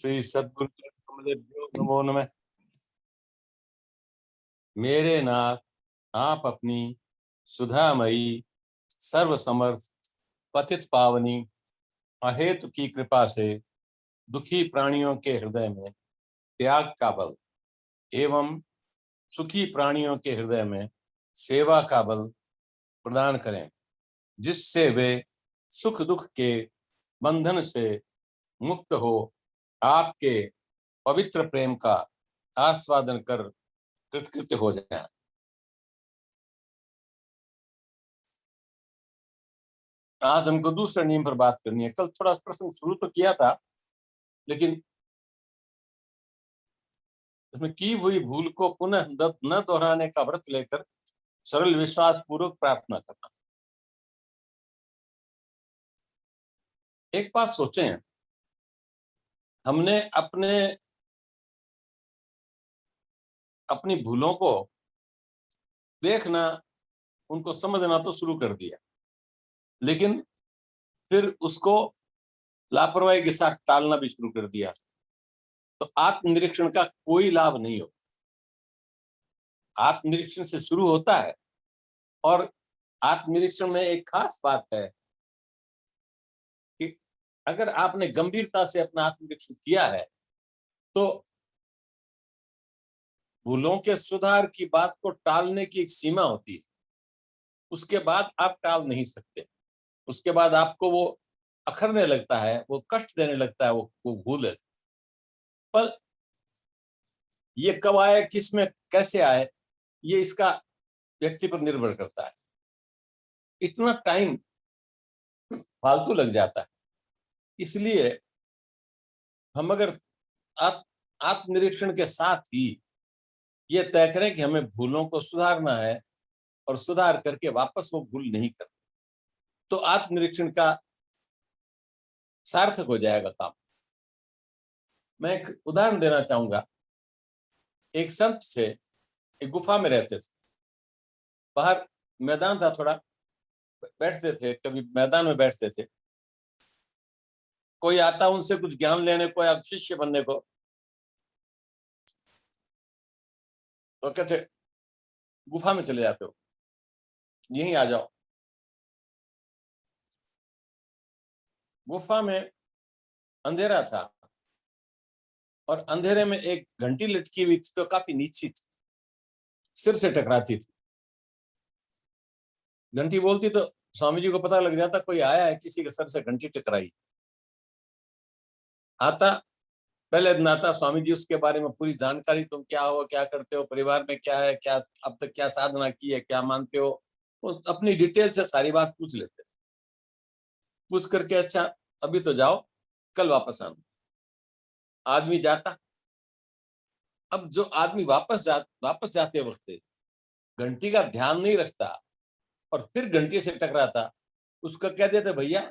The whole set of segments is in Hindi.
श्री सद्गुरु नमो नमः। मेरे नाथ, आप अपनी सुधामयी सर्वसमर्थ पतित पावनी अहेतु की कृपा से दुखी प्राणियों के हृदय में त्याग का बल एवं सुखी प्राणियों के हृदय में सेवा का बल प्रदान करें, जिससे वे सुख दुख के बंधन से मुक्त हो आपके पवित्र प्रेम का आस्वादन कर कृतकृत्य हो जाए। आज हमको दूसरे नियम पर बात करनी है। कल थोड़ा प्रसंग शुरू तो किया था, लेकिन उसमें की हुई भूल को पुनः न दोहराने का व्रत लेकर सरल विश्वास पूर्वक प्रार्थना करना। एक बात सोचें, हमने अपनी भूलों को देखना, उनको समझना तो शुरू कर दिया, लेकिन फिर उसको लापरवाही के साथ टालना भी शुरू कर दिया, तो आत्मनिरीक्षण का कोई लाभ नहीं हो। आत्मनिरीक्षण से शुरू होता है, और आत्मनिरीक्षण में एक खास बात है कि अगर आपने गंभीरता से अपना आत्मनिरीक्षण किया है, तो भूलों के सुधार की बात को टालने की एक सीमा होती है। उसके बाद आप टाल नहीं सकते। उसके बाद आपको वो अखरने लगता है, वो कष्ट देने लगता है, वो भूल है। पर ये कब आए, किस में कैसे आए, ये इसका व्यक्ति पर निर्भर करता है। इतना टाइम फालतू लग जाता है। इसलिए हम अगर आत्मनिरीक्षण के साथ ही ये तय करें कि हमें भूलों को सुधारना है और सुधार करके वापस वो भूल नहीं करना, तो आत्मनिरीक्षण का सार्थक हो जाएगा काम। मैं एक उदाहरण देना चाहूंगा। एक संत थे, एक गुफा में रहते थे। बाहर मैदान था, थोड़ा बैठते थे, कभी मैदान में बैठते थे। कोई आता उनसे कुछ ज्ञान लेने को या शिष्य बनने को, तो कहते गुफा में चले जाते हो, यहीं आ जाओ। गुफा में अंधेरा था, और अंधेरे में एक घंटी लटकी हुई थी, तो काफी नीची थी, सिर से टकराती थी। घंटी बोलती तो स्वामी जी को पता लग जाता कोई आया है, किसी के सर से घंटी टकराई। आता, पहले नाता स्वामी जी उसके बारे में पूरी जानकारी, तुम क्या हो, क्या करते हो, परिवार में क्या है, क्या अब तक क्या साधना की है, क्या मानते हो, उस अपनी डिटेल से सारी बात पूछ लेते। पूछ करके अच्छा अभी तो जाओ, कल वापस आना। आदमी जाता। अब जो आदमी वापस जाते वक्त घंटी का ध्यान नहीं रखता और फिर घंटी से टकराता, उसका कह देते भैया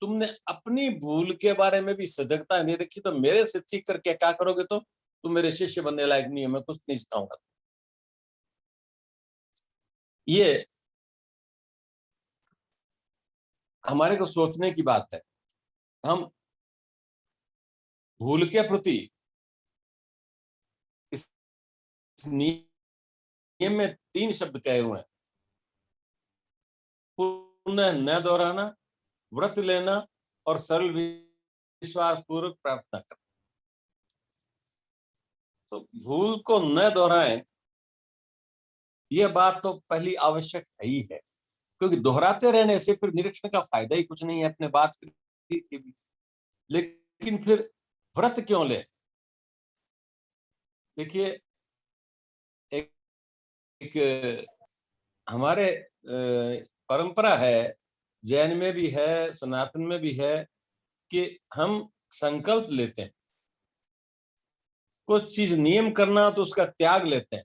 तुमने अपनी भूल के बारे में भी सजगता नहीं रखी, तो मेरे से ठीक करके क्या करोगे, तो तुम मेरे शिष्य बनने लायक नहीं हो, मैं कुछ नहीं सिखाऊंगा। ये हमारे को सोचने की बात है। हम भूल के प्रति इस नियम में 3 शब्द कहे हुए हैं: पुनः न दोहराना, व्रत लेना और सरल विश्वास पूर्वक प्रार्थना करना। तो भूल को न दोहराएं, यह बात तो पहली आवश्यक है ही है, क्योंकि दोहराते रहने से फिर निरीक्षण का फायदा ही कुछ नहीं है। अपने बात थी भी, लेकिन फिर व्रत क्यों ले? देखिए, एक, एक हमारे परंपरा है, जैन में भी है, सनातन में भी है, कि हम संकल्प लेते हैं। कुछ चीज नियम करना तो उसका त्याग लेते हैं,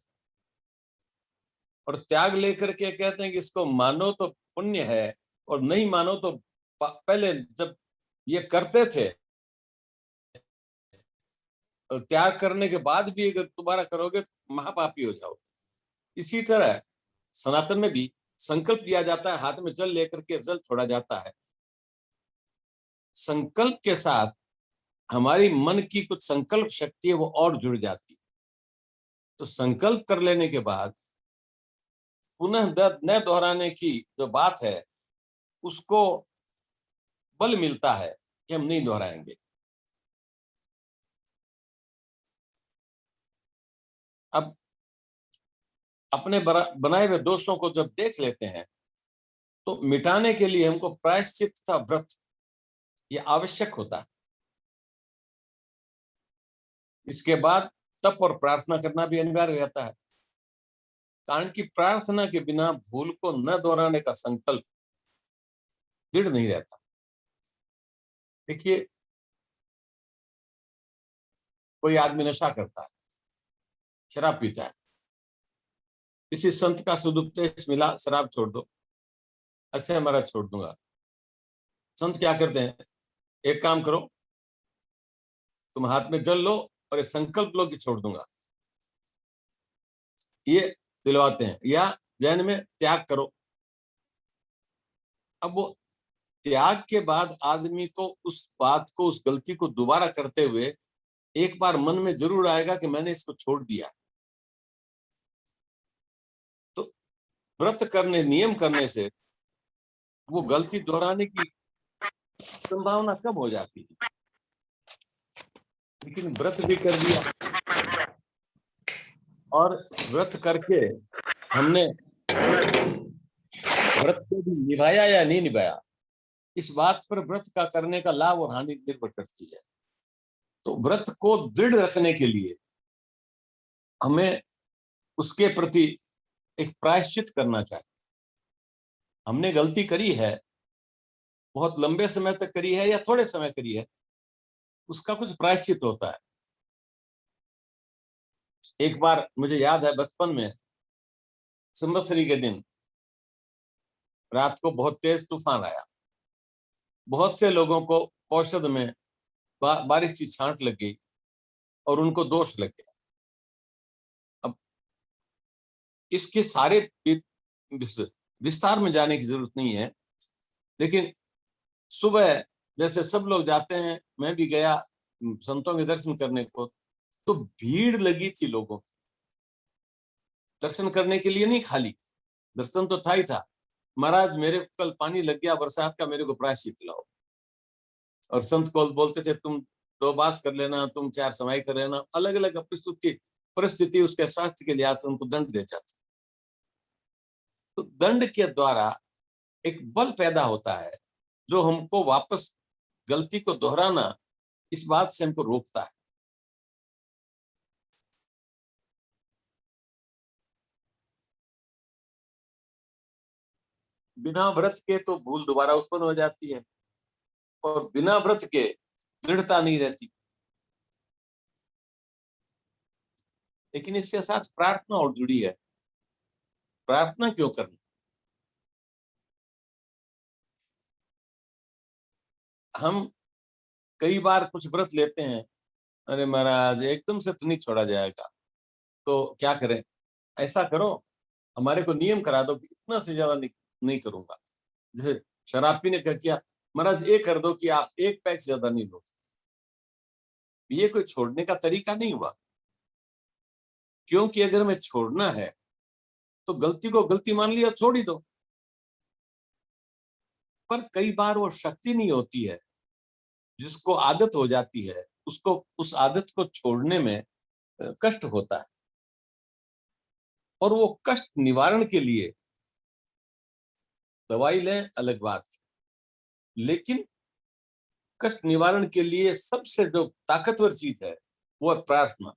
और त्याग लेकर के कहते हैं कि इसको मानो तो पुण्य है, और नहीं मानो तो पहले जब ये करते थे, त्याग करने के बाद भी अगर दोबारा करोगे तो महापापी हो जाओगे। इसी तरह सनातन में भी संकल्प लिया जाता है, हाथ में जल लेकर के जल छोड़ा जाता है। संकल्प के साथ हमारी मन की कुछ संकल्प शक्ति है वो और जुड़ जाती है। तो संकल्प कर लेने के बाद पुनः न दोहराने की जो बात है उसको बल मिलता है कि हम नहीं दोहराएंगे। अब अपने बनाए हुए दोषों को जब देख लेते हैं तो मिटाने के लिए हमको प्रायश्चित तथा व्रत ये आवश्यक होता है। इसके बाद तप और प्रार्थना करना भी अनिवार्य रहता है, कारण कि प्रार्थना के बिना भूल को न दोहराने का संकल्प दृढ़ नहीं रहता। देखिए, कोई आदमी नशा करता है, शराब पीता है, किसी संत का सदुपदेश मिला शराब छोड़ दो, अच्छा हमारा छोड़ दूंगा। संत क्या करते हैं, एक काम करो, तुम हाथ में जल लो और ये संकल्प लो कि छोड़ दूंगा, ये दिलवाते हैं। या जैन में त्याग करो। अब वो त्याग के बाद आदमी को उस बात को, उस गलती को दोबारा करते हुए एक बार मन में जरूर आएगा कि मैंने इसको छोड़ दिया। तो व्रत करने, नियम करने से वो गलती दोहराने की संभावना कम हो जाती है। लेकिन व्रत भी कर दिया और व्रत करके हमने व्रत को भी निभाया या नहीं निभाया, इस बात पर व्रत का करने का लाभ और हानि निर्भर करती है। तो व्रत को दृढ़ रखने के लिए हमें उसके प्रति एक प्रायश्चित करना चाहिए। हमने गलती करी है, बहुत लंबे समय तक करी है या थोड़े समय करी है, उसका कुछ प्रायश्चित होता है। एक बार मुझे याद है, बचपन में संवत्सरी के दिन रात को बहुत तेज तूफान आया, बहुत से लोगों को औषध में बारिश की छांट लग गई और उनको दोष लग गया। अब इसके सारे विस्तार में जाने की जरूरत नहीं है, लेकिन सुबह जैसे सब लोग जाते हैं, मैं भी गया संतों के दर्शन करने को, तो भीड़ लगी थी लोगों की। दर्शन करने के लिए नहीं, खाली दर्शन तो था ही था। महाराज मेरे को कल पानी लग गया बरसात का, मेरे को प्रायश्चित लाओ। और संत को बोलते थे तुम 2 बास कर लेना, तुम 4 समाई कर लेना। अलग अलग परिस्थिति उसके स्वास्थ्य के लिहाज से उनको दंड दे जाते। तो दंड के द्वारा एक बल पैदा होता है जो हमको वापस गलती को दोहराना, इस बात से हमको रोकता है। बिना व्रत के तो भूल दोबारा उत्पन्न हो जाती है और बिना व्रत के दृढ़ता नहीं रहती। लेकिन इसके साथ प्रार्थना और जुड़ी है। प्रार्थना क्यों करनी? हम कई बार कुछ व्रत लेते हैं, अरे महाराज एकदम से तो नहीं छोड़ा जाएगा, तो क्या करें? ऐसा करो, हमारे को नियम करा दो कि इतना से ज्यादा नहीं करूंगा। जैसे शराब पीने का किया, महाराज ये कर दो कि आप 1 पैक से ज्यादा नहीं लो। ये कोई छोड़ने का तरीका नहीं हुआ, क्योंकि अगर हमें छोड़ना है तो गलती को गलती मान लिया, छोड़ ही दो। पर कई बार वो शक्ति नहीं होती है, जिसको आदत हो जाती है उसको उस आदत को छोड़ने में कष्ट होता है। और वो कष्ट निवारण के लिए दवाई लें अलग बात है, लेकिन कष्ट निवारण के लिए सबसे जो ताकतवर चीज है वो है प्रार्थना।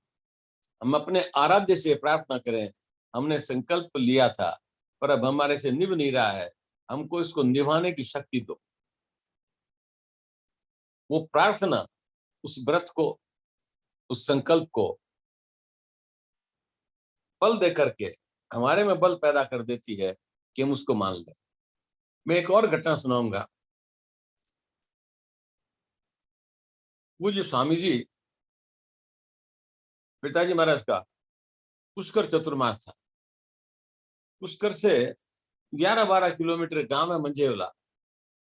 हम अपने आराध्य से प्रार्थना करें, हमने संकल्प लिया था पर अब हमारे से निभ नहीं रहा है, हमको इसको निभाने की शक्ति दो। वो प्रार्थना उस व्रत को, उस संकल्प को बल दे करके हमारे में बल पैदा कर देती है कि हम उसको मान लें। मैं एक और घटना सुनाऊंगा। पूज्य स्वामी जी, पिताजी महाराज का पुष्कर चतुर्मास था। पुष्कर से 11-12 किलोमीटर गांव है मंझेवला,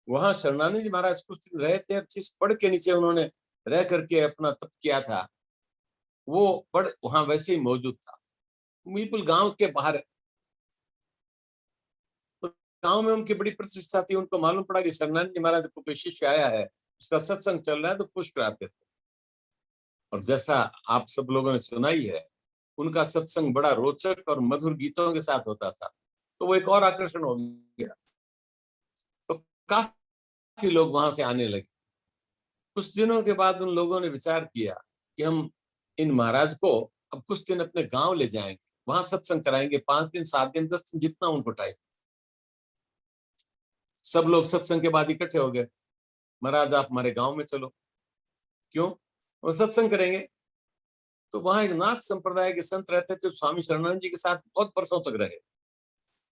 वहां शरणानंद जी महाराज कुछ दिन रहे थे। जिस पड़ के नीचे उन्होंने रह करके अपना तप किया था, वो पढ़ वहां वैसे ही मौजूद था, बिल्कुल गांव के बाहर। तो गांव में उनकी बड़ी प्रतिष्ठा थी, उनको मालूम पड़ा कि शरणानंद जी महाराज को कोई शिष्य आया है, उसका सत्संग चल रहा है, तो पुष्प कराते थे। और जैसा आप सब लोगों ने सुना ही है, उनका सत्संग बड़ा रोचक और मधुर गीतों के साथ होता था, तो वो एक और आकर्षण हो गया। तो काफी लोग वहां से आने लगे। कुछ दिनों के बाद उन लोगों ने विचार किया कि हम इन महाराज को अब कुछ दिन अपने गांव ले जाएंगे, वहां सत्संग कराएंगे, 5 दिन 7 दिन 10 दिन, जितना उनको टाइम। सब लोग सत्संग के बाद इकट्ठे हो गए, महाराज आप हमारे गांव में चलो। क्यों? वो सत्संग करेंगे। तो वहां एक नाथ संप्रदाय के संत रहते थे, स्वामी शरणानंद जी के साथ बहुत वर्षों तक रहे।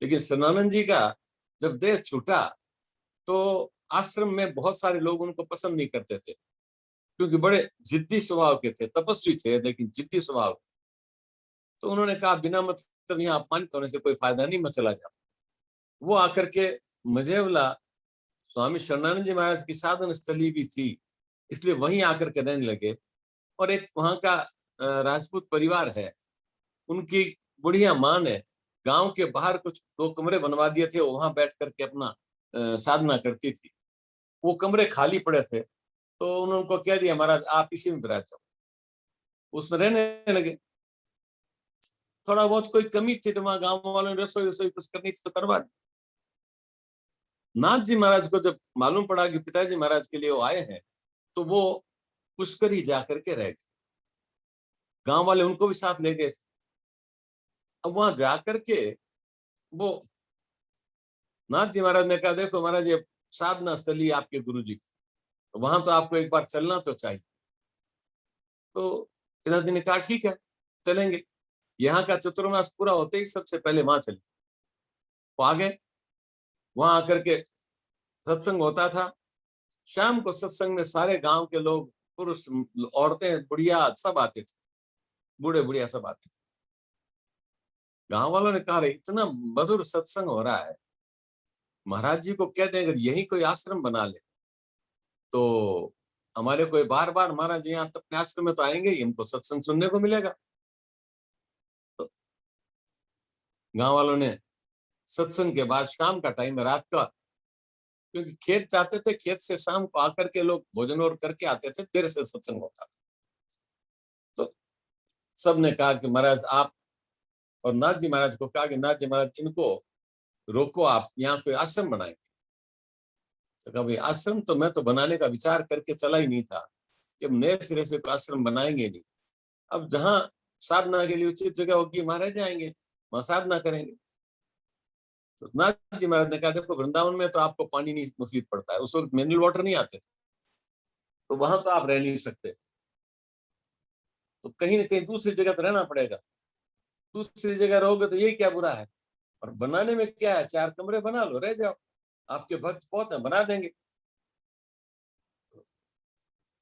लेकिन शरणानंद जी का जब देह छूटा, तो आश्रम में बहुत सारे लोग उनको पसंद नहीं करते थे, क्योंकि बड़े जिद्दी स्वभाव के थे, तपस्वी थे लेकिन जिद्दी स्वभाव। तो उन्होंने कहा बिना मतलब यहाँ अपमानित होने से कोई फायदा नहीं, मैं चला जाऊं। वो आकर के मझेवला स्वामी शरणानंद जी महाराज की साधन स्थली भी थी, इसलिए वहीं आकर के रहने लगे। और एक वहां का राजपूत परिवार है, उनकी बुढ़िया माँ ने गांव के बाहर कुछ 2 कमरे बनवा दिए थे, वहां बैठ करके अपना साधना करती थी। वो कमरे खाली पड़े थे, तो उन्होंने उनको कह दिया महाराज आप इसी में बिराज जाओ, उसमें रहने लगे। थोड़ा बहुत कोई कमी थी तो वहां गांव वालों ने रसोई रसोई कुछ करनी थी तो करवा दी। नाथ जी महाराज को जब मालूम पड़ा कि पिताजी महाराज के लिए वो आए हैं, तो वो पुष्कर ही जाकर के रह गए। गांव वाले उनको भी साथ ले गए थे। अब वहां जाकर के वो नाथ जी महाराज ने कहा देखो महाराज ये साधना स्थली आपके गुरु जी, तो वहां तो आपको एक बार चलना तो चाहिए। तो पिताजी ने कहा ठीक है चलेंगे। यहाँ का चतुर्मास पूरा होते ही सबसे पहले वहां चले। वो आ गए, वहां आकर के सत्संग होता था। शाम को सत्संग में सारे गांव के लोग, पुरुष, औरतें, बुढ़िया सब आते थे, बूढ़े बुढ़िया सब आते थे। गांव वालों ने कहा इतना मधुर सत्संग हो रहा है, महाराज जी को कह दें अगर यही कोई आश्रम बना ले तो हमारे कोई बार बार महाराज यहाँ अपने आश्रम में तो आएंगे ही, हमको सत्संग सुनने को मिलेगा। तो गांव वालों ने सत्संग के बाद शाम का टाइम है, रात का, क्योंकि खेत जाते थे, खेत से शाम को आकर के लोग भोजन और करके आते थे, देर से सत्संग होता था। तो सबने कहा कि महाराज आप, और नाथ जी महाराज को कहा कि नाथ जी महाराज इनको रोको, आप यहाँ कोई आश्रम बनाएंगे। तो कहा भाई आश्रम तो मैं तो बनाने का विचार करके चला ही नहीं था कि हम नए सिरे से कोई आश्रम बनाएंगे नहीं। अब जहाँ साधना के लिए उचित जगह होगी महाराज जाएंगे, वहां साधना करेंगे। तो नाथ जी महाराज ने कहा देखो वृंदावन में तो आपको पानी नहीं मुफीद पड़ता है, उस वक्त मिनरल वाटर नहीं आते थे, तो वहां तो आप रह नहीं सकते, तो कहीं ना कहीं दूसरी जगह तो रहना पड़ेगा। दूसरी जगह रहोगे तो ये क्या बुरा है, और बनाने में क्या है, 4 कमरे बना लो, रह जाओ, आपके भक्त बहुत है, बना देंगे।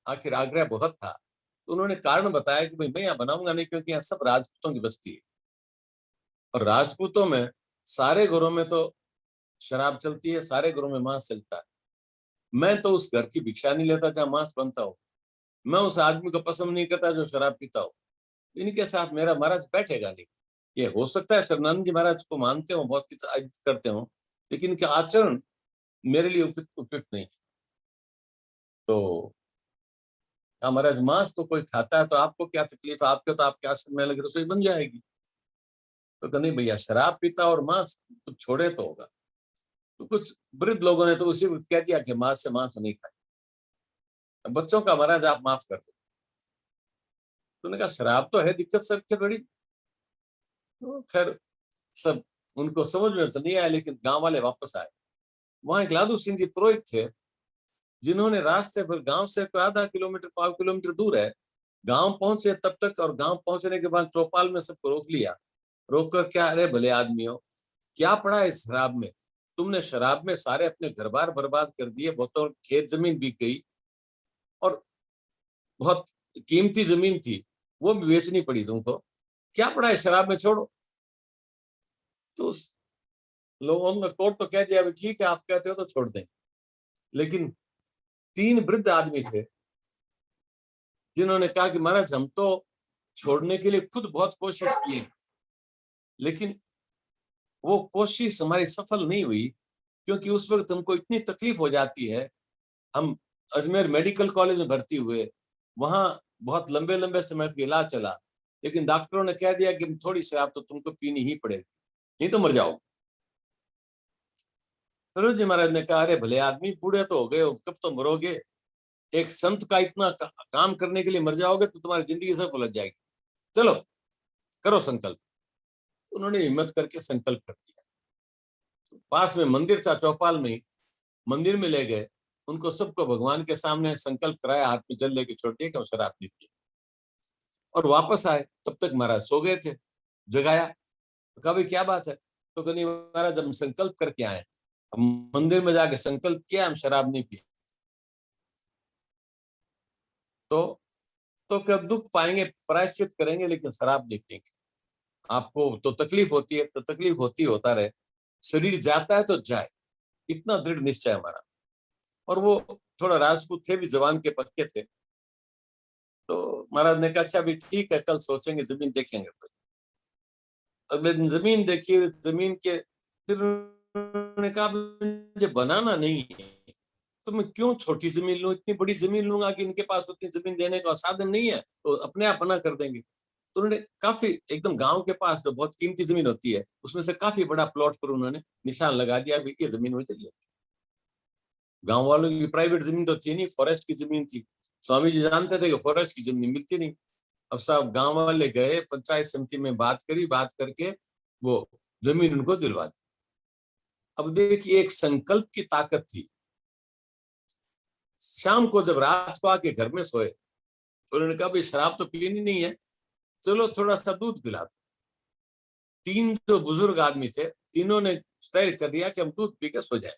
आखिर आग्रह बहुत था, तो उन्होंने कारण बताया कि भाई मैं यहाँ बनाऊंगा नहीं, क्योंकि यहाँ सब राजपूतों की बस्ती है, और राजपूतों में सारे घरों में तो शराब चलती है, सारे घरों में मांस चलता है। मैं तो उस घर की भिक्षा नहीं लेता जहाँ मांस बनता हो, मैं उस आदमी को पसंद नहीं करता जो शराब पीता हो, इनके साथ मेरा महाराज बैठेगा नहीं। ये हो सकता है शरणानंद जी महाराज को मानते हो, बहुत इज्जत करते हो, लेकिन इनके आचरण मेरे लिए उपयुक्त नहीं। तो हाँ महाराज मांस तो कोई खाता है तो आपको क्या तकलीफ है, आपके तो आपके आश्रम में अलग रसोई बन जाएगी। तो नहीं भैया शराब पीता और मांस कुछ छोड़े तो होगा। तो कुछ वृद्ध लोगों ने तो उसी वक्त कह दिया कि मांस से मांस नहीं खाए, बच्चों का महाराज आप माफ कर दो। तो उन्होंने कहा शराब तो है दिक्कत सबके बड़ी। तो खैर सब, उनको समझ में तो नहीं आया, लेकिन गांव वाले वापस आए। वहां एक लादू सिंह जी पुरोहित थे, जिन्होंने रास्ते पर गांव से कोई आधा किलोमीटर 5 किलोमीटर दूर है, गांव पहुंचे तब तक, और गांव पहुंचने के बाद चौपाल में सबको रोक लिया। रोक कर क्या, अरे भले आदमी हो, क्या पड़ा है इस शराब में, तुमने शराब में सारे अपने घर बार बर्बाद कर दिए, बहुतों खेत जमीन बिक गई, और बहुत कीमती जमीन थी वो भी बेचनी पड़ी तुमको, क्या पड़ा है शराब में, छोड़ो। तो लोगों ने कोर्ट तो कह दिया ठीक है आप कहते हो तो छोड़ दें। लेकिन 3 वृद्ध आदमी थे, जिन्होंने कहा कि महाराज हम तो छोड़ने के लिए खुद बहुत कोशिश की, लेकिन वो कोशिश हमारी सफल नहीं हुई, क्योंकि उस वक्त हमको इतनी तकलीफ हो जाती है। हम अजमेर मेडिकल कॉलेज में भर्ती हुए, वहां बहुत लंबे लंबे समय तक इलाज चला, लेकिन डॉक्टरों ने कह दिया कि थोड़ी शराब तो तुमको पीनी ही पड़ेगी, नहीं तो मर जाओ। सरोज जी महाराज ने कहा, अरे भले आदमी, बूढ़े तो हो गए हो, कब तो मरोगे, एक संत का इतना काम करने के लिए मर जाओगे तो तुम्हारी जिंदगी सब उलझ जाएगी, चलो करो संकल्प। उन्होंने हिम्मत करके संकल्प कर दिया। पास में मंदिर था, चौपाल में ही, मंदिर में ले गए, उनको सबको भगवान के सामने संकल्प कराया, हाथ में जल लेके छोड़िए कि हम शराब नहीं पिए, और वापस आए। तब तक महाराज सो गए थे। जगाया तो कहा, भाई क्या बात है? तो कहनी, महाराज हम संकल्प करके आए, हम मंदिर में जाके संकल्प किया, हम शराब नहीं पिए। तो कब दुख पाएंगे, प्रायश्चित करेंगे, लेकिन शराब नहीं पिएंगे। आपको तो तकलीफ होती है, तो तकलीफ होता रहे, शरीर जाता है तो जाए, इतना दृढ़ निश्चय हमारा। और वो थोड़ा राजपूत थे भी, जवान के पक्के थे। तो महाराज ने कहा, अच्छा भी ठीक है, कल सोचेंगे, जमीन देखेंगे। तो अगले दिन जमीन देखी, जमीन के फिर उन्होंने कहा, मुझे बनाना नहीं है, तो मैं क्यों छोटी जमीन लूं, इतनी बड़ी जमीन लूंगा कि इनके पास उतनी जमीन देने का साधन नहीं है, तो अपने आप बना कर देंगे। तो उन्होंने काफी, एकदम गांव के पास जो बहुत कीमती जमीन होती है, उसमें से काफी बड़ा प्लॉट पर उन्होंने निशान लगा दिया, ये जमीन मुझे चाहिए। गांव वालों की प्राइवेट जमीन तो थी नहीं, फॉरेस्ट की जमीन थी। स्वामी जी जानते थे कि फॉरेस्ट की जमीन मिलती नहीं। अब साहब गांव वाले गए, पंचायत समिति में बात करी, बात करके वो जमीन उनको दिलवा दी। अब देखिए, एक संकल्प की ताकत थी। शाम को जब रात को आके घर में सोए, तो उन्होंने कहा, भाई शराब तो पीनी नहीं है, चलो थोड़ा सा दूध पिला दो। तीन जो बुजुर्ग आदमी थे, तीनों ने तय कर दिया कि हम दूध पी के सो जाए।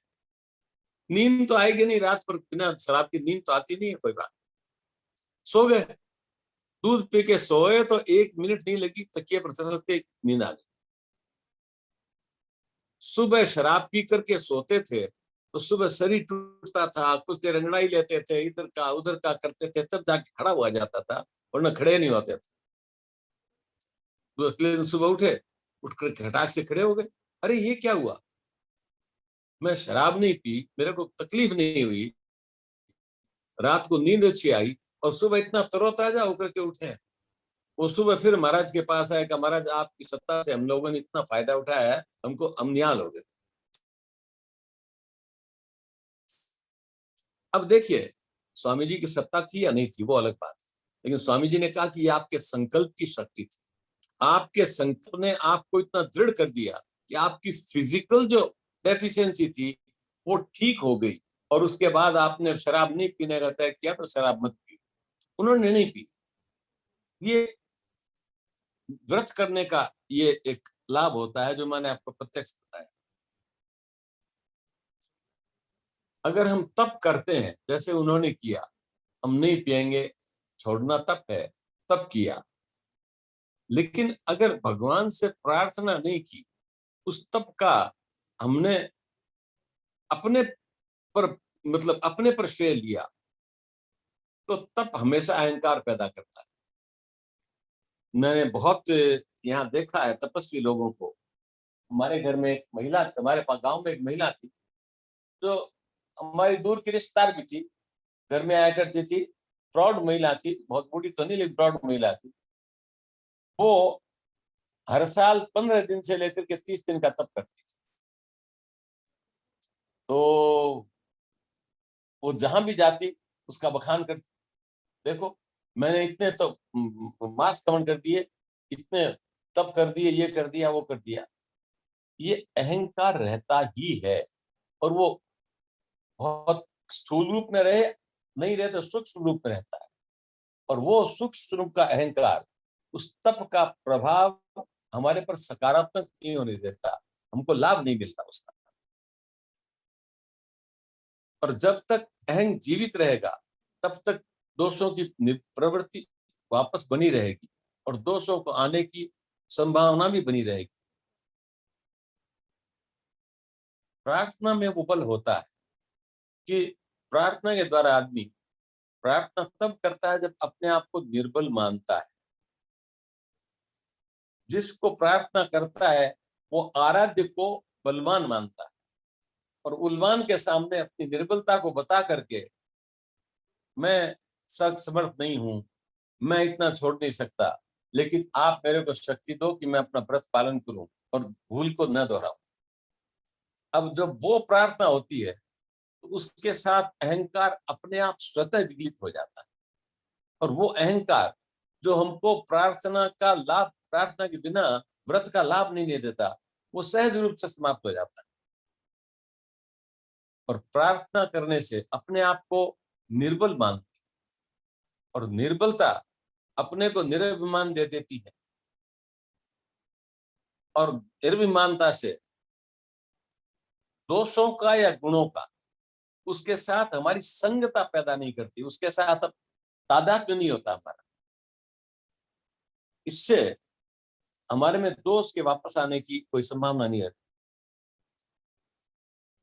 नींद तो आएगी नहीं, रात पर बिना शराब की नींद तो आती नहीं है, कोई बात। सो गए, दूध पी के सोए तो 1 मिनट नहीं लगी, तकिए पर सरकते नींद आ गई। सुबह शराब पी करके सोते थे, तो सुबह शरीर टूटता था, कुछ देर अंगड़ाई लेते थे, इधर का उधर का करते थे, तब जाके खड़ा हुआ जाता था, वरना खड़े नहीं होते थे। तो अगले दिन सुबह उठे, उठकर खटाक से खड़े हो गए। अरे ये क्या हुआ, मैं शराब नहीं पी, मेरे को तकलीफ नहीं हुई, रात को नींद अच्छी आई, और सुबह इतना तरोताजा होकर के उठे। वो सुबह फिर महाराज के पास आया, कि महाराज आपकी सत्ता से हम लोगों ने इतना फायदा उठाया है, हमको अमनियाल हो गए। अब देखिए, स्वामी जी की सत्ता थी या नहीं थी, वो अलग बात है, लेकिन स्वामी जी ने कहा कि ये आपके संकल्प की शक्ति थी। आपके संकल्प ने आपको इतना दृढ़ कर दिया कि आपकी फिजिकल जो डेफिशिएंसी थी वो ठीक हो गई, और उसके बाद आपने शराब नहीं पीने का तय किया, तो शराब मत पी। उन्होंने नहीं पी। ये व्रत करने का ये एक लाभ होता है, जो मैंने आपको प्रत्यक्ष बताया। अगर हम तप करते हैं जैसे उन्होंने किया, हम नहीं पिएंगे, छोड़ना तप है, तप किया, लेकिन अगर भगवान से प्रार्थना नहीं की, उस तप का हमने अपने पर, मतलब अपने पर श्रेय लिया, तो तप हमेशा अहंकार पैदा करता है। मैंने बहुत यहाँ देखा है तपस्वी लोगों को। हमारे घर में एक महिला, हमारे पास गांव में एक महिला थी, जो हमारी दूर की रिश्तेदार भी थी, घर में आया करती थी। प्रौढ़ महिला थी, बहुत बूढ़ी तो नहीं, लेकिन प्रौढ़ महिला थी। वो हर साल 15 दिन से लेकर के 30 दिन का तप करती थी। तो वो जहां भी जाती, उसका बखान करती, देखो मैंने इतने तो मास कमन कर दिए, इतने तप कर दिए, ये कर दिया, वो कर दिया। ये अहंकार रहता ही है, और वो बहुत स्थूल रूप में रहे, नहीं रहे तो सूक्ष्म रूप में रहता है। और वो सूक्ष्म रूप का अहंकार, उस तप का प्रभाव हमारे पर सकारात्मक नहीं होने देता, हमको लाभ नहीं मिलता उसका। और जब तक अहंग जीवित रहेगा, तब तक दोषों की प्रवृत्ति वापस बनी रहेगी, और दोषों को आने की संभावना भी बनी रहेगी। प्रार्थना में वो बल होता है कि प्रार्थना के द्वारा आदमी प्रार्थना तब करता है जब अपने आप को निर्बल मानता है। जिसको प्रार्थना करता है वो आराध्य को बलवान मानता है और उलवान के सामने अपनी निर्बलता को बता करके मैं समर्थ नहीं हूं, मैं इतना छोड़ नहीं सकता, लेकिन आप मेरे को शक्ति दो कि मैं अपना व्रत पालन करूं और भूल को न दोहराऊं। अब जब वो प्रार्थना होती है तो उसके साथ अहंकार अपने आप स्वतः विगलित हो जाता है और वो अहंकार जो हमको प्रार्थना का लाभ, प्रार्थना के बिना व्रत का लाभ नहीं देता, वो सहज रूप से समाप्त हो जाता है। और प्रार्थना करने से अपने आप को निर्बल मानते और निर्बलता अपने को निर्भिमान दे देती है और निर्भिमानता से दोषों का या गुणों का उसके साथ हमारी संगता पैदा नहीं करती, उसके साथ अब तादात्म्य नहीं होता हमारा। इससे हमारे में दोष के वापस आने की कोई संभावना नहीं रहती।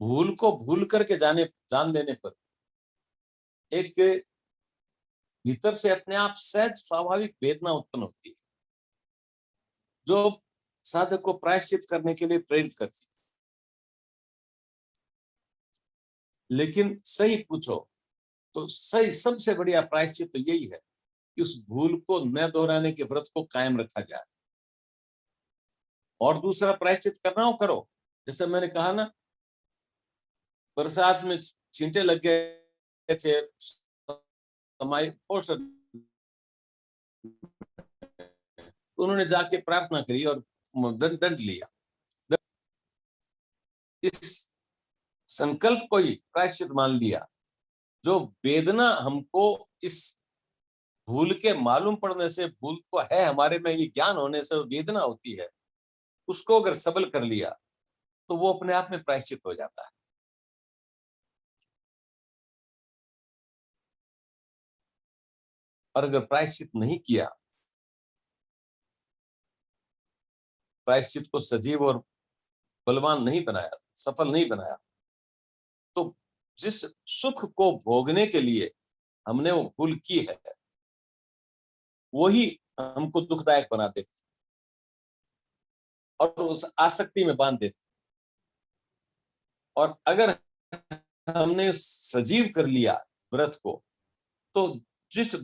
भूल को भूल करके जान लेने पर एक भीतर से अपने आप सहज स्वाभाविक वेदना उत्पन्न होती है जो साधक को प्रायश्चित करने के लिए प्रेरित करती है। लेकिन सही पूछो तो सही सबसे बढ़िया प्रायश्चित तो यही है कि उस भूल को न दोहराने के व्रत को कायम रखा जाए। और दूसरा प्रायश्चित करना हो करो, जैसे मैंने कहा ना, बरसात में छींटे लग गए थे, उन्होंने जाके प्रार्थना करी और दंड लिया। इस संकल्प को ही प्रायश्चित मान लिया। जो वेदना हमको इस भूल के मालूम पड़ने से, भूल को है हमारे में ये ज्ञान होने से वेदना होती है, उसको अगर सबल कर लिया तो वो अपने आप में प्रायश्चित हो जाता है। और अगर प्रायश्चित नहीं किया, प्रायश्चित को सजीव और बलवान नहीं बनाया, सफल नहीं बनाया, तो जिस सुख को भोगने के लिए हमने वो भूल की है वही हमको दुखदायक बना देती और उस आसक्ति में बांध देती। और अगर हमने सजीव कर लिया व्रत को, तो जिस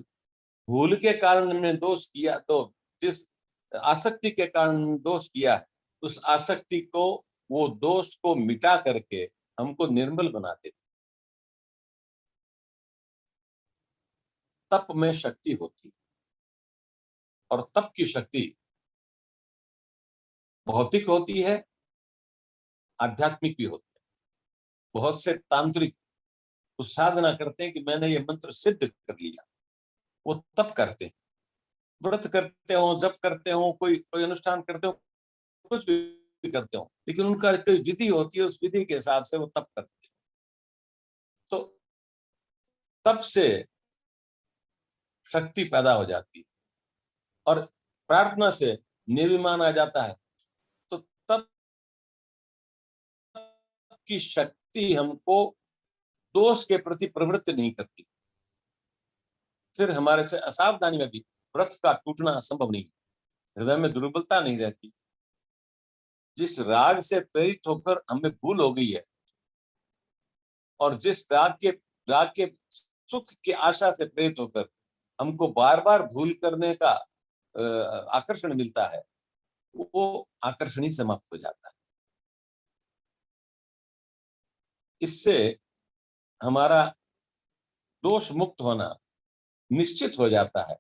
भूल के कारण हमने दोष किया, तो जिस आसक्ति के कारण दोष किया, उस आसक्ति को, वो दोष को मिटा करके हमको निर्मल बना देती। तप में शक्ति होती और तप की शक्ति भौतिक होती है, आध्यात्मिक भी होती है। बहुत से तांत्रिक कुछ साधना करते हैं कि मैंने ये मंत्र सिद्ध कर लिया, वो तप करते हैं, व्रत करते हो, जप करते हो, कोई कोई अनुष्ठान करते हो, कुछ भी करते हो, लेकिन उनका कोई विधि होती है, उस विधि के हिसाब से वो तप करते हैं। तो तप से शक्ति पैदा हो जाती है और प्रार्थना से निर्विमान आ जाता है। तो तप की शक्ति हमको दोष के प्रति प्रवृत्त नहीं करती, फिर हमारे से असावधानी में भी व्रत का टूटना संभव नहीं, हृदय में दुर्बलता नहीं रहती। जिस राग से प्रेरित होकर हमें भूल हो गई है और जिस राग के सुख की आशा से प्रेरित होकर हमको बार बार भूल करने का आकर्षण मिलता है, वो आकर्षण ही समाप्त हो जाता है। इससे हमारा दोष मुक्त होना निश्चित हो जाता है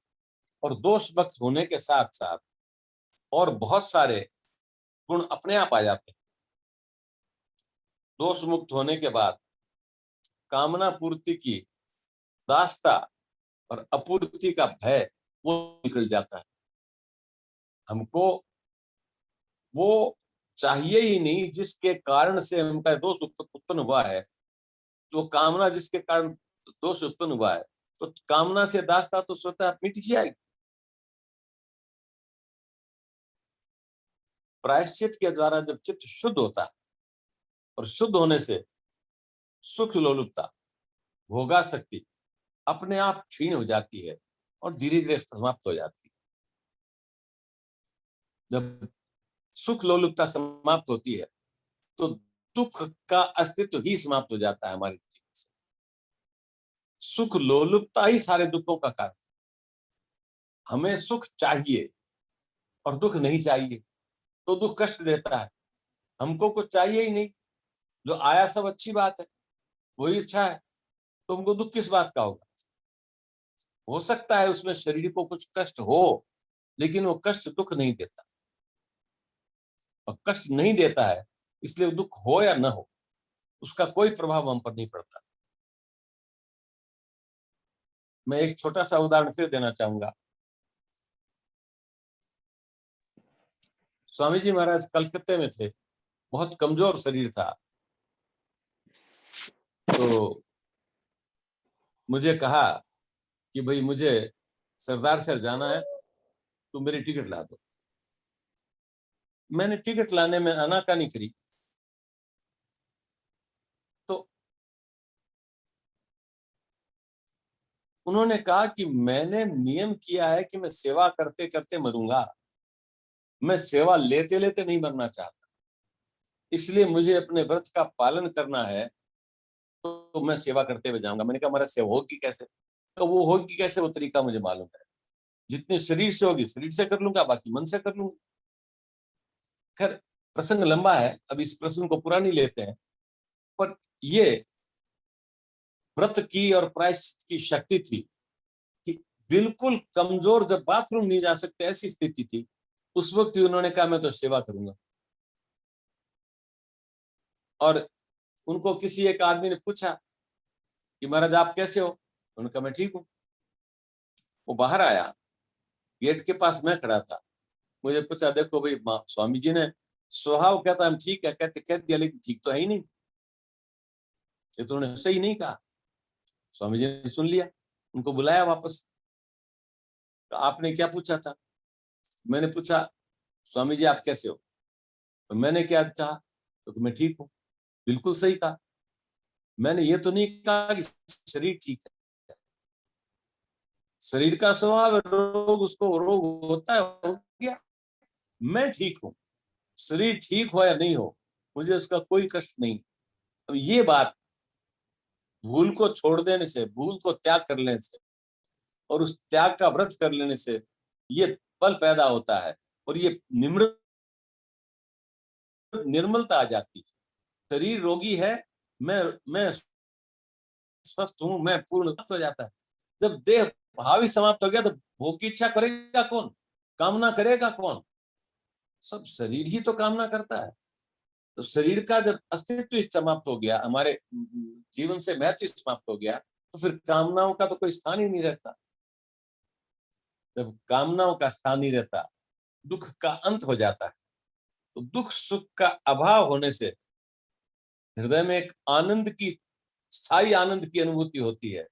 और दोष मुक्त होने के साथ साथ और बहुत सारे गुण अपने आप आ जाते हैं। दोष मुक्त होने के बाद कामना पूर्ति की दास्ता और अपूर्ति का भय वो निकल जाता है। हमको वो चाहिए ही नहीं जिसके कारण से उनका दोष उत्पन्न हुआ है, तो कामना जिसके कारण दोष उत्पन्न हुआ है, तो कामना से दास्ता तो स्वतः मिट जाएगी। प्रायश्चित के द्वारा जब चित्त शुद्ध होता है और शुद्ध होने से सुख लोलुपता, भोगासक्ति अपने आप क्षीण हो जाती है और धीरे धीरे समाप्त हो जाती है। जब सुख लोलुपता समाप्त होती है तो दुख का अस्तित्व ही समाप्त हो जाता है हमारे जीवन से। सुख लोलुपता ही सारे दुखों का कारण। हमें सुख चाहिए और दुख नहीं चाहिए तो दुख कष्ट देता है। हमको कुछ चाहिए ही नहीं, जो आया सब अच्छी बात है, वही अच्छा है, तो हमको दुख किस बात का होगा? हो सकता है उसमें शरीर को कुछ कष्ट हो, लेकिन वो कष्ट दुख नहीं देता, और कष्ट नहीं देता है इसलिए दुख हो या ना हो उसका कोई प्रभाव हम पर नहीं पड़ता। मैं एक छोटा सा उदाहरण फिर देना चाहूंगा। स्वामी जी महाराज कलकत्ते में थे, बहुत कमजोर शरीर था, तो मुझे कहा कि भाई मुझे सरदार सर जाना है, तो मेरी टिकट ला दो। मैंने टिकट लाने में आनाकानी करी, तो उन्होंने कहा कि मैंने नियम किया है कि मैं सेवा करते करते मरूंगा, मैं सेवा लेते लेते नहीं मरना चाहता, इसलिए मुझे अपने व्रत का पालन करना है, तो मैं सेवा करते हुए जाऊंगा। मैंने कहा महाराज सेवा होगी कैसे? तो वो होगी कैसे वो तरीका मुझे मालूम है, जितनी शरीर से होगी शरीर से कर लूंगा, बाकी मन से कर लूंगा। खैर प्रसंग लंबा है, अब इस प्रसंग को पूरा नहीं लेते हैं, पर ये व्रत की और प्रायश्चित की शक्ति थी कि बिल्कुल कमजोर, जब बाथरूम नहीं जा सकते ऐसी स्थिति थी, उस वक्त उन्होंने कहा मैं तो सेवा करूंगा। और उनको किसी एक आदमी ने पूछा कि महाराज आप कैसे हो? उन्होंने कहा मैं ठीक हूँ। वो बाहर आया, गेट के पास मैं खड़ा था, मुझे पूछा देखो भाई स्वामी जी ने स्वभाव कहता हम ठीक है, कहते कह दिया, लेकिन ठीक तो है ही नहीं, ये तो उन्होंने सही नहीं कहा। स्वामी जी ने सुन लिया, उनको बुलाया वापस, तो आपने क्या पूछा था? मैंने पूछा स्वामी जी आप कैसे हो? तो मैंने क्या कहा? तो मैं ठीक हूँ। बिल्कुल सही कहा। मैंने ये तो नहीं कहा कि शरीर ठीक है, शरीर का स्वभाव रोग, उसको रोग होता है, हो गया, मैं ठीक हूं, शरीर ठीक हो या नहीं हो मुझे उसका कोई कष्ट नहीं। अब ये बात भूल को छोड़ देने से, भूल को त्याग कर लेने से और उस त्याग का व्रत कर लेने से ये बल पैदा होता है और ये निर्मलता आ जाती है। शरीर रोगी है, मैं स्वस्थ हूं, मैं पूर्ण हो जाता है। जब देह भाव ही समाप्त हो गया तो भोग की इच्छा करेगा कौन, कामना करेगा कौन? सब शरीर ही तो कामना करता है। तो शरीर का जब अस्तित्व समाप्त हो गया, हमारे जीवन से महत्व समाप्त हो गया, तो फिर कामनाओं का तो कोई स्थान ही नहीं रहता। जब कामनाओं का स्थान नहीं रहता, दुख का अंत हो जाता है। तो दुख सुख का अभाव होने से हृदय में एक आनंद की, स्थायी आनंद की अनुभूति होती है,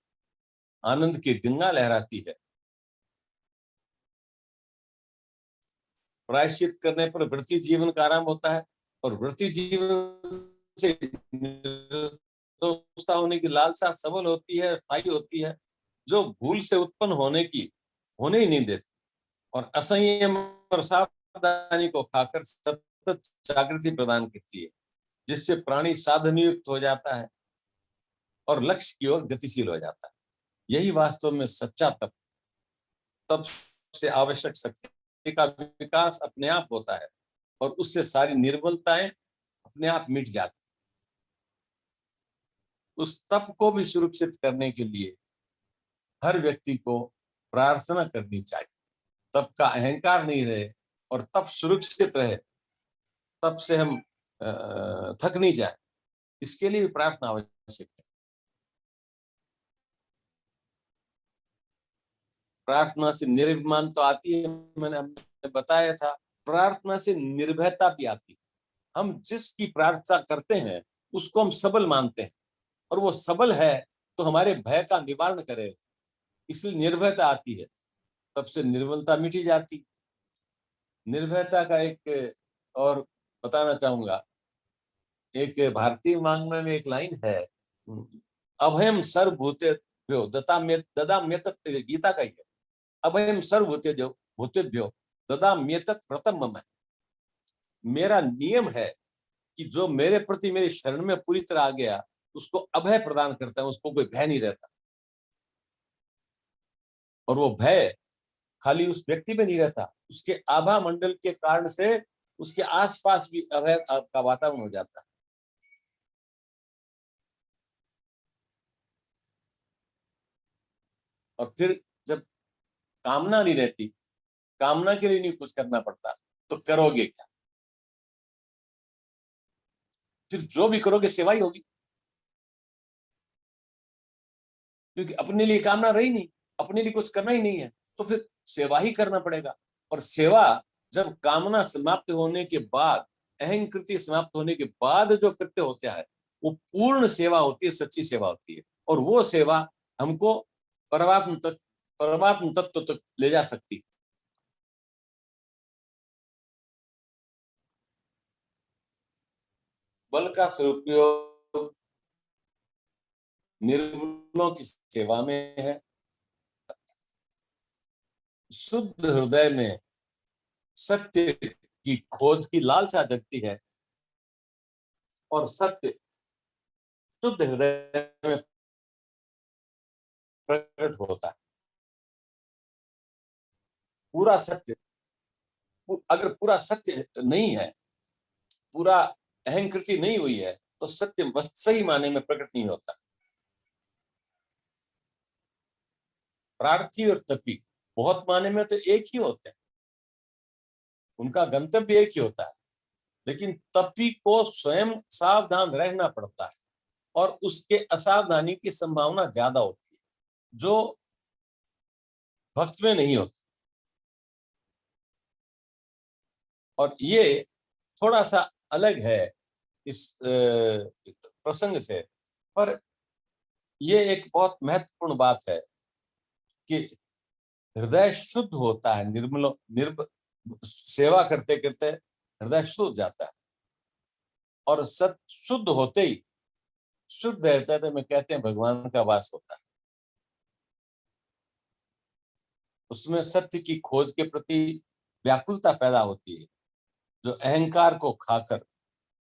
आनंद की गंगा लहराती है। प्रायश्चित करने पर वृत्ति जीवन का आराम होता है, और वृत्ति जीवन से निर्दोषता होने की लालसा सबल होती है, स्थायी होती है, जो भूल से उत्पन्न होने की होने ही नहीं देती, और असंयम और सावधानी को खाकर सतत जागृति प्रदान करती है, जिससे प्राणी साधन युक्त हो जाता है और लक्ष्य की ओर गतिशील हो जाता है। यही वास्तव में सच्चा तप, तप से आवश्यक शक्ति का विकास अपने आप होता है और उससे सारी निर्बलताएं अपने आप मिट जाती। उस तप को भी सुरक्षित करने के लिए हर व्यक्ति को प्रार्थना करनी चाहिए, तप का अहंकार नहीं रहे और तप सुरक्षित रहे, तप से हम थक नहीं जाए, इसके लिए भी प्रार्थना आवश्यक है। प्रार्थना से निर्विमान तो आती है, मैंने हमने बताया था, प्रार्थना से निर्भयता भी आती है। हम जिसकी प्रार्थना करते हैं उसको हम सबल मानते हैं, और वो सबल है तो हमारे भय का निवारण करेगा, इसलिए निर्भयता आती है, तब से निर्बलता मिटी जाती। निर्भयता का एक और बताना चाहूंगा, एक भारतीय वाङ्मय में एक लाइन है, अभयम सर्वभूते ददाम्यत गीता का ही है। अभयम सर्वभूतेभ्यो भूतेभ्यो ददाम्यत व्रतम मम। मेरा नियम है कि जो मेरे प्रति मेरी शरण में पूरी तरह आ गया उसको अभय प्रदान करता है, उसको कोई भय नहीं रहता। और वो भय खाली उस व्यक्ति में नहीं रहता, उसके आभा मंडल के कारण से उसके आसपास भी अभय का वातावरण हो जाता है। और फिर जब कामना नहीं रहती, कामना के लिए नहीं कुछ करना पड़ता, तो करोगे क्या? फिर जो भी करोगे सेवा ही होगी, क्योंकि अपने लिए कामना रही नहीं, अपने लिए कुछ करना ही नहीं है, तो फिर सेवा ही करना पड़ेगा। और सेवा जब कामना समाप्त होने के बाद, अहंकृति समाप्त होने के बाद जो कृत्य होता है वो पूर्ण सेवा होती है, सच्ची सेवा होती है। और वो सेवा हमको परमात्म तत्व तक ले जा सकती। बल का सदुपयोग निर्बलों की सेवा में है। शुद्ध हृदय में सत्य की खोज की लालसा जगती है और सत्य शुद्ध हृदय में प्रकट होता है। पूरा सत्य, अगर पूरा सत्य नहीं है, पूरा अहंकृति नहीं हुई है, तो सत्य सही माने में प्रकट नहीं होता। प्रार्थी और तपी बहुत माने में तो एक ही होते हैं, उनका गंतव्य एक ही होता है, लेकिन तपी को स्वयं सावधान रहना पड़ता है और उसके असावधानी की संभावना ज्यादा होती है, जो भक्त में नहीं होती। और ये थोड़ा सा अलग है इस प्रसंग से, पर ये एक बहुत महत्वपूर्ण बात है कि हृदय शुद्ध होता है, सेवा करते करते हृदय शुद्ध हो जाता है। और सत शुद्ध होते ही, शुद्ध रहता है तो मैं कहते हैं भगवान का वास होता है। उसमें सत्य की खोज के प्रति व्याकुलता पैदा होती है, जो अहंकार को खाकर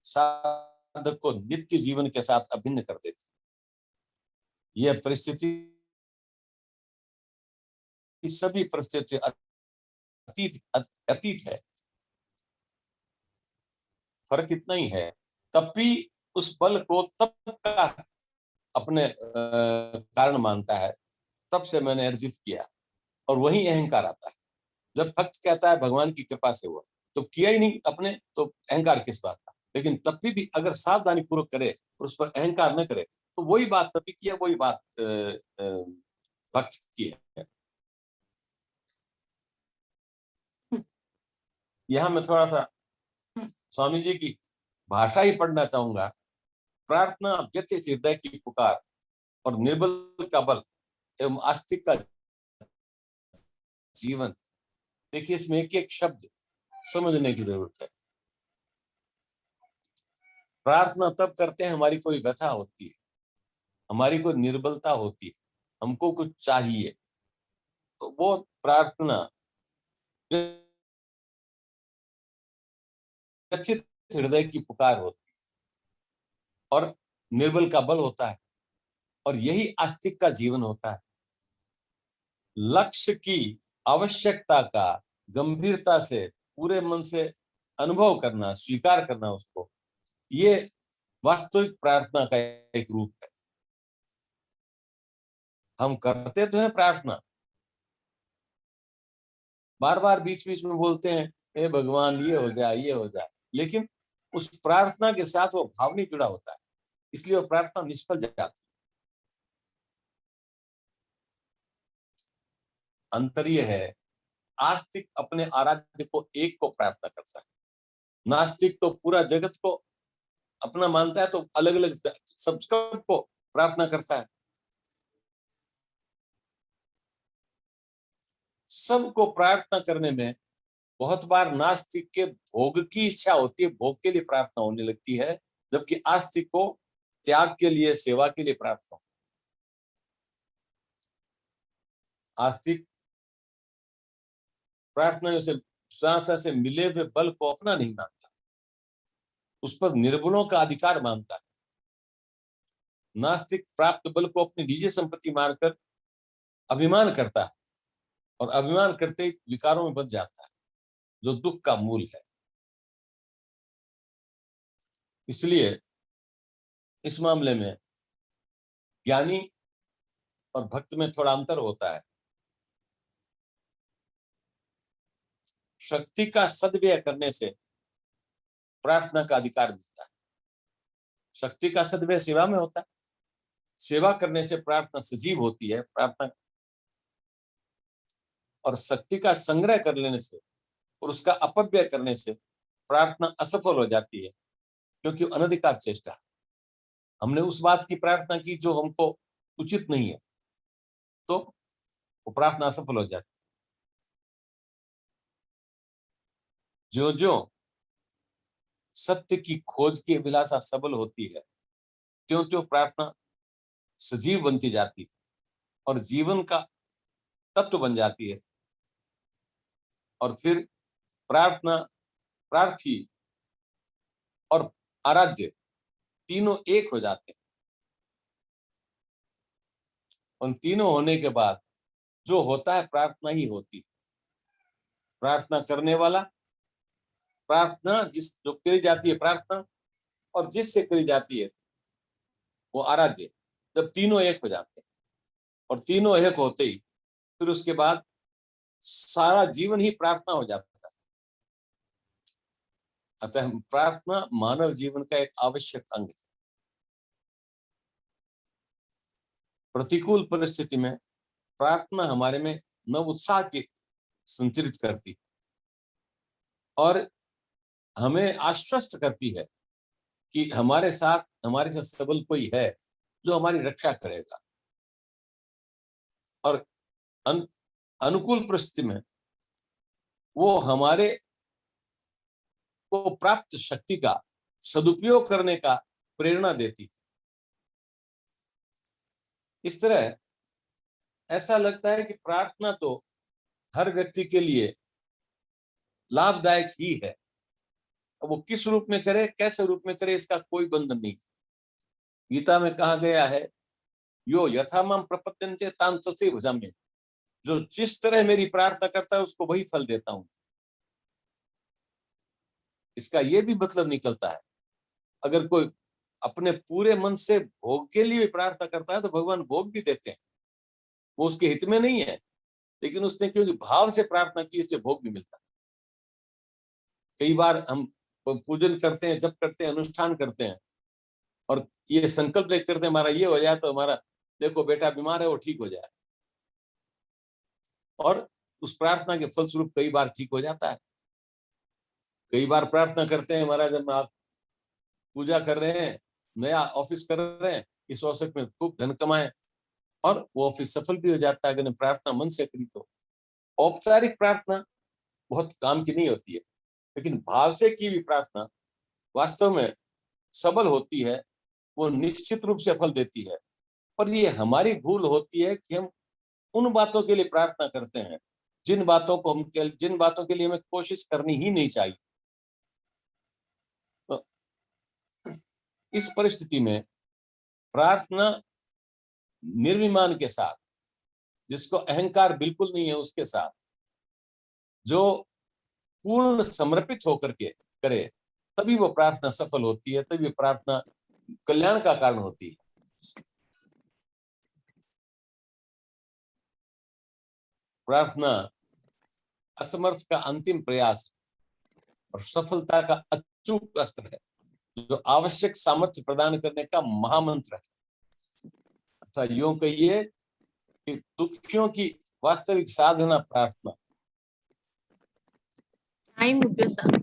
साधक को नित्य जीवन के साथ अभिन्न कर देती है। यह परिस्थिति सभी परिस्थिति अतीत अतीत है, फर्क इतना ही है। तभी उस बल को तब का अपने कारण मानता है, तब से मैंने अर्जित किया, और वही अहंकार आता है। जब भक्त कहता है भगवान की कृपा से हुआ, तो किया ही नहीं अपने, तो अहंकार किस बात का? लेकिन तब भी अगर सावधानी पूर्वक करे और उस पर अहंकार न करे, तो वही बात तभी की है, वही बात भक्त की है। यहाँ मैं थोड़ा सा स्वामी जी की भाषा ही पढ़ना चाहूंगा। प्रार्थना व्यथित हृदय की पुकार और निर्बल का बल एवं आस्तिक का जीवन। देखिए, इसमें एक एक शब्द समझने की जरूरत है। प्रार्थना तब करते हैं हमारी कोई व्यथा होती है, हमारी कोई निर्बलता होती है, हमको कुछ चाहिए, तो वो प्रार्थना व्यथित हृदय की पुकार होती है और निर्बल का बल होता है, और यही आस्तिक का जीवन होता है। लक्ष्य की आवश्यकता का गंभीरता से पूरे मन से अनुभव करना, स्वीकार करना उसको, ये वास्तविक प्रार्थना का एक रूप है। हम करते तो हैं प्रार्थना, बार बार बीच बीच में बोलते हैं हे भगवान ये हो जाए, ये हो जाए, लेकिन उस प्रार्थना के साथ वो भाव नहीं जुड़ा होता है, इसलिए वो प्रार्थना निष्फल जाती है। अंतर ये है, आस्तिक अपने आराध्य को एक को प्रार्थना करता है, नास्तिक तो पूरा जगत को अपना मानता है, तो अलग अलग सबको प्रार्थना करता है। सबको प्रार्थना करने में बहुत बार नास्तिक के भोग की इच्छा होती है, भोग के लिए प्रार्थना होने लगती है, जबकि आस्तिक को त्याग के लिए, सेवा के लिए प्रार्थना। आस्तिक प्रार्थना से मिले हुए बल को अपना नहीं मानता, उस पर निर्बलों का अधिकार मानता है। नास्तिक प्राप्त बल को अपनी निजी संपत्ति मानकर अभिमान करता है और अभिमान करते विकारों में बच जाता है, जो दुख का मूल है। इसलिए इस मामले में ज्ञानी और भक्त में थोड़ा अंतर होता है। शक्ति का सदव्यय करने से प्रार्थना का अधिकार मिलता है। शक्ति का सदव्यय सेवा में होता है। सेवा करने से प्रार्थना सजीव होती है। प्रार्थना और शक्ति का संग्रह कर लेने से और उसका अपव्यय करने से प्रार्थना असफल हो जाती है, क्योंकि अनधिकार चेष्टा, हमने उस बात की प्रार्थना की जो हमको उचित नहीं है, तो वो प्रार्थना असफल हो जाती है। जो जो सत्य की खोज की अभिलाषा सबल होती है, त्यों त्यों प्रार्थना सजीव बनती जाती है और जीवन का तत्व बन जाती है। और फिर प्रार्थना, प्रार्थी और आराध्य तीनों एक हो जाते हैं। उन तीनों होने के बाद जो होता है प्रार्थना ही होती है। प्रार्थना करने वाला, प्रार्थना जो करी जाती है प्रार्थना, और जिससे करी जाती है वो आराध्य, जब तीनों एक हो जाते हैं और तीनों एक होते ही फिर उसके बाद सारा जीवन ही प्रार्थना हो जाता है। अतः प्रार्थना मानव जीवन का एक आवश्यक अंग है। प्रतिकूल परिस्थिति में प्रार्थना हमारे में नव उत्साह की संचारित करती और हमें आश्वस्त करती है कि हमारे साथ सबल कोई है जो हमारी रक्षा करेगा। और अनुकूल परिस्थिति में वो हमारे को प्राप्त शक्ति का सदुपयोग करने का प्रेरणा देती। इस तरह ऐसा लगता है कि प्रार्थना तो हर व्यक्ति के लिए लाभदायक ही है। वो किस रूप में करे, कैसे रूप में करे, इसका कोई बंधन नहीं। गीता में कहा गया है, यो यथा माम प्रपद्यन्ते तां तथैव भजाम्यहम्, जो जिस तरह मेरी प्रार्थना करता है उसको वही फल देता हूं। इसका ये भी मतलब निकलता है, अगर कोई अपने पूरे मन से भोग के लिए प्रार्थना करता है तो भगवान भोग भी देते हैं। वो उसके हित में नहीं है, लेकिन उसने क्योंकि भाव से प्रार्थना की इसलिए भोग भी मिलता है। कई बार हम पूजन करते हैं, जप करते हैं, अनुष्ठान करते हैं और ये संकल्प करते हैं हमारा ये हो जाए तो हमारा, देखो बेटा बीमार है वो ठीक हो जाए, और उस प्रार्थना के फलस्वरूप कई बार ठीक हो जाता है। कई बार प्रार्थना करते हैं, महाराज हम आप पूजा कर रहे हैं, नया ऑफिस कर रहे हैं, इस अवसर में खूब धन कमाएं, और वो ऑफिस सफल भी हो जाता है अगर प्रार्थना मन से करी तो। औपचारिक प्रार्थना बहुत काम की नहीं होती है, लेकिन भाव से की भी प्रार्थना वास्तव में सबल होती है, वो निश्चित रूप से फल देती है। पर ये हमारी भूल होती है कि हम उन बातों के लिए प्रार्थना करते हैं जिन बातों के लिए हमें कोशिश करनी ही नहीं चाहिए। तो इस परिस्थिति में प्रार्थना निर्विमान के साथ, जिसको अहंकार बिल्कुल नहीं है, उसके साथ जो पूर्ण समर्पित होकर के करे, तभी वो प्रार्थना सफल होती है, तभी प्रार्थना कल्याण का कारण होती है। प्रार्थना असमर्थ का अंतिम प्रयास और सफलता का अचूक अस्त्र है, जो आवश्यक सामर्थ्य प्रदान करने का महामंत्र है। अच्छा, यूं कहिए कि दुखियों की वास्तविक साधना प्रार्थना। टाइम हो गया सर।